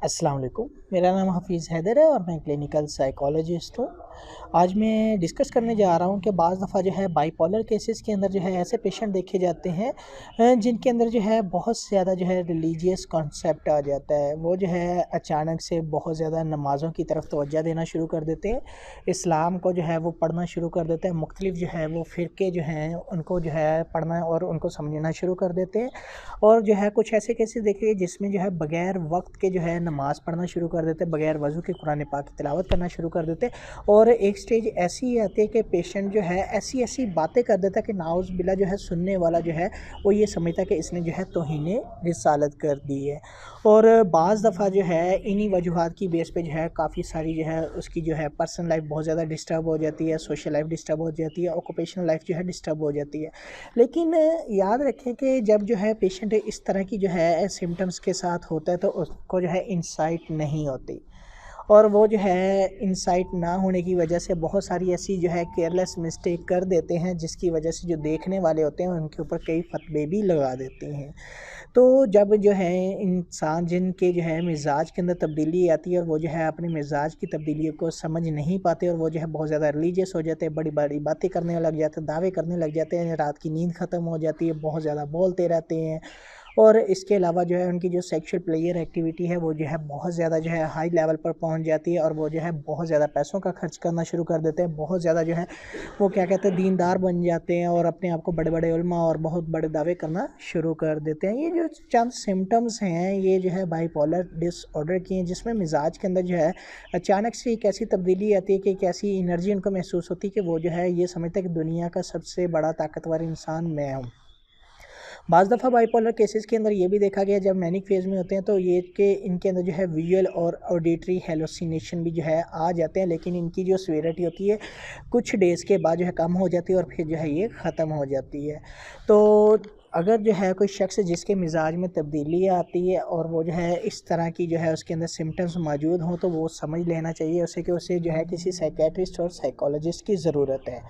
अस्सलाम वालेकुम। मेरा नाम हफ़ीज़ हैदर है और मैं क्लिनिकल साइकोलॉजिस्ट हूँ। आज मैं डिस्कस करने जा रहा हूँ कि बाज़ दफ़ा जो है बाइपोलर केसेस के अंदर जो है ऐसे पेशेंट देखे जाते हैं जिनके अंदर जो है बहुत ज़्यादा जो है रिलीजियस कॉन्सेप्ट आ जाता है। वो जो है अचानक से बहुत ज़्यादा नमाज़ों की तरफ तवज्जो देना शुरू कर देते हैं। इस्लाम को जो है वो पढ़ना शुरू कर देते हैं। मुख्तलिफ़ जो है वो फ़िरके जो हैं उनको जो है पढ़ना और उनको समझना शुरू कर देते हैं। और जो है कुछ ऐसे केसेस देखे जिसमें जो है बगैर वक़्त के जो है नमाज़ पढ़ना शुरू कर देते हैं, बगैर वज़ू के कुरान पाक की तिलावत करना शुरू कर देते हैं। और एक स्टेज ऐसी आती है कि पेशेंट जो है ऐसी-ऐसी बातें कर देता है कि नाउज़ बिल्ला जो है सुनने वाला जो है वो ये समझता है कि इसने जो है तौहीन रिसालत कर दी है। और बाज़ दफ़ा जो है इन्हीं वजूहात की बेस पे जो है काफ़ी सारी जो है उसकी जो है पर्सनल लाइफ़ बहुत ज़्यादा डिस्टर्ब हो जाती है, सोशल लाइफ़ डिस्टर्ब हो जाती है, ऑक्यूपेशनल लाइफ़ जो है डिस्टर्ब हो जाती है। लेकिन याद रखें कि जब जो है पेशेंट इस तरह की जो है सिम्पटम्स के साथ होता है तो उसको जो है इंसाइट नहीं होती। और वो जो है इंसाइट ना होने की वजह से बहुत सारी ऐसी जो है केयरलेस मिस्टेक कर देते हैं जिसकी वजह से जो देखने वाले होते हैं उनके ऊपर कई फतवे भी लगा देते हैं। तो जब जो है इंसान जिनके जो है मिज़ाज के अंदर तब्दीली आती है और वो जो है अपने मिज़ाज की तब्दीलियों को समझ नहीं पाते और वो जो है बहुत ज़्यादा रिलीजियस हो जाते हैं, बड़ी-बड़ी बातें करने लग जाते हैं, दावे करने लग जाते हैं, रात की नींद ख़त्म हो जाती है, बहुत ज़्यादा बोलते रहते हैं। और इसके अलावा जो है उनकी जो सेक्सुअल प्लेयर एक्टिविटी है वो जो है बहुत ज़्यादा जो है हाई लेवल पर पहुंच जाती है और वो जो है बहुत ज़्यादा पैसों का खर्च करना शुरू कर देते हैं। बहुत ज़्यादा जो है वो क्या कहते हैं दीनदार बन जाते हैं और अपने आप को बड़े-बड़े उलमा और बहुत बड़े दावे करना शुरू कर देते हैं। ये जो चंद सिम्पटम्स हैं ये जो है बाइपोलर डिसऑर्डर की हैं जिसमें मिज़ाज के अंदर जो है अचानक से एक ऐसी तब्दीली आती है कि एक ऐसी एनर्जी उनको महसूस होती है कि वो जो है ये समझते हैं कि दुनिया का सबसे बड़ा ताकतवर इंसान मैं हूँ। बाज़ दफ़ा बाइपोलर केसेस के अंदर ये भी देखा गया जब मैनिक फेज़ में होते हैं तो ये कि इनके अंदर जो है विजुअल और ऑडिटरी हैलुसिनेशन भी जो है आ जाते हैं, लेकिन इनकी जो सीवियरिटी होती है कुछ डेज़ के बाद जो है कम हो जाती है और फिर जो है ये ख़त्म हो जाती है। तो अगर जो है कोई शख्स जिसके मिज़ाज में तब्दीली आती है और वो जो है इस तरह की जो है उसके अंदर सिम्पटम्स मौजूद हों तो वो समझ लेना चाहिए उसे कि उसे जो है किसी साइकियाट्रिस्ट और साइकोलॉजिस्ट की ज़रूरत है।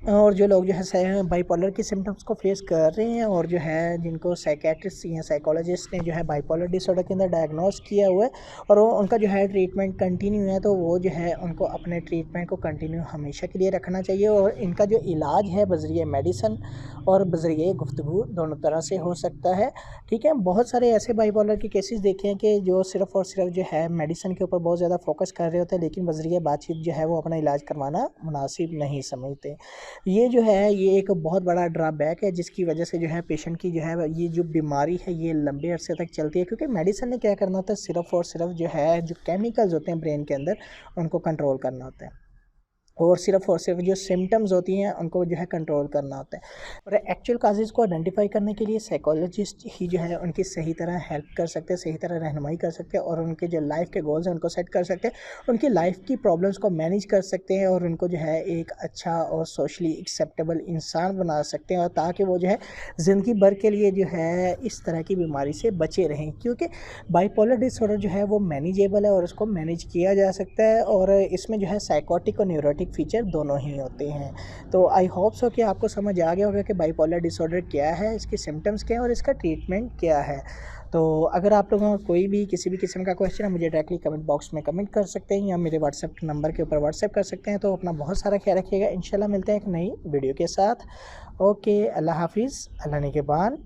और जो लोग जो है बाइपोलर की सिम्पटम्स को फेस कर रहे हैं और जो है जिनको साइकियाट्रिस्ट या साइकोलॉजिस्ट ने जो है बाइपोलर डिसऑर्डर के अंदर डायग्नोस किया हुआ है और वो उनका जो है ट्रीटमेंट कंटिन्यू है तो वो जो है उनको अपने ट्रीटमेंट को कंटिन्यू हमेशा के लिए रखना चाहिए। और इनका जो इलाज है बज़रिए मेडिसन और बज़रिए गुफ्तगू दोनों तरह से हो सकता है। ठीक है, बहुत सारे ऐसे बाइपोलर के केसेस देखे हैं कि जो सिर्फ़ और सिर्फ जो है मेडिसिन के ऊपर बहुत ज़्यादा फोकस कर रहे होते हैं लेकिन बज़रिए बातचीत जो है वो अपना इलाज करवाना मुनासिब नहीं समझते। ये जो है ये एक बहुत बड़ा ड्रॉबैक है जिसकी वजह से जो है पेशेंट की जो है ये जो बीमारी है ये लंबे अरसे तक चलती है, क्योंकि मेडिसिन ने क्या करना होता है सिर्फ़ और सिर्फ जो है जो केमिकल्स होते हैं ब्रेन के अंदर उनको कंट्रोल करना होता है और सिर्फ जो सिम्पटम्स होती हैं उनको जो है कंट्रोल करना होता है। और एक्चुअल काज़ेज़ को आइडेंटिफाई करने के लिए साइकोलॉजिस्ट ही जो है उनकी सही तरह हेल्प कर सकते हैं, सही तरह रहनुमाई कर सकते हैं और उनके जो लाइफ़ के गोल्स हैं उनको सेट कर सकते हैं, उनकी लाइफ़ की प्रॉब्लम्स को मैनेज कर सकते हैं और उनको जो है एक अच्छा और सोशली एक्सेप्टेबल इंसान बना सकते हैं और ताकि वो जो है ज़िंदगी भर के लिए जो है इस तरह की बीमारी से बचे रहें, क्योंकि बाइपोलर डिसऑर्डर जो है वो मैनेजेबल है और उसको मैनेज किया जा सकता है और इसमें जो है साइकोटिक और न्यूरोटिक फीचर दोनों ही होते हैं। तो आई होप सो कि आपको समझ आ गया होगा कि बाइपोलर डिसऑर्डर क्या है, इसके सिम्पटम्स क्या हैं और इसका ट्रीटमेंट क्या है। तो अगर आप लोगों का कोई भी किसी भी किस्म का क्वेश्चन है मुझे डायरेक्टली कमेंट बॉक्स में कमेंट कर सकते हैं या मेरे व्हाट्सएप नंबर के ऊपर व्हाट्सएप कर सकते हैं। तो अपना बहुत सारा ख्याल रखिएगा। इंशाल्लाह मिलते हैं एक नई वीडियो के साथ। ओके, अल्लाह हाफ़िज़, अल्लाह निगहबान।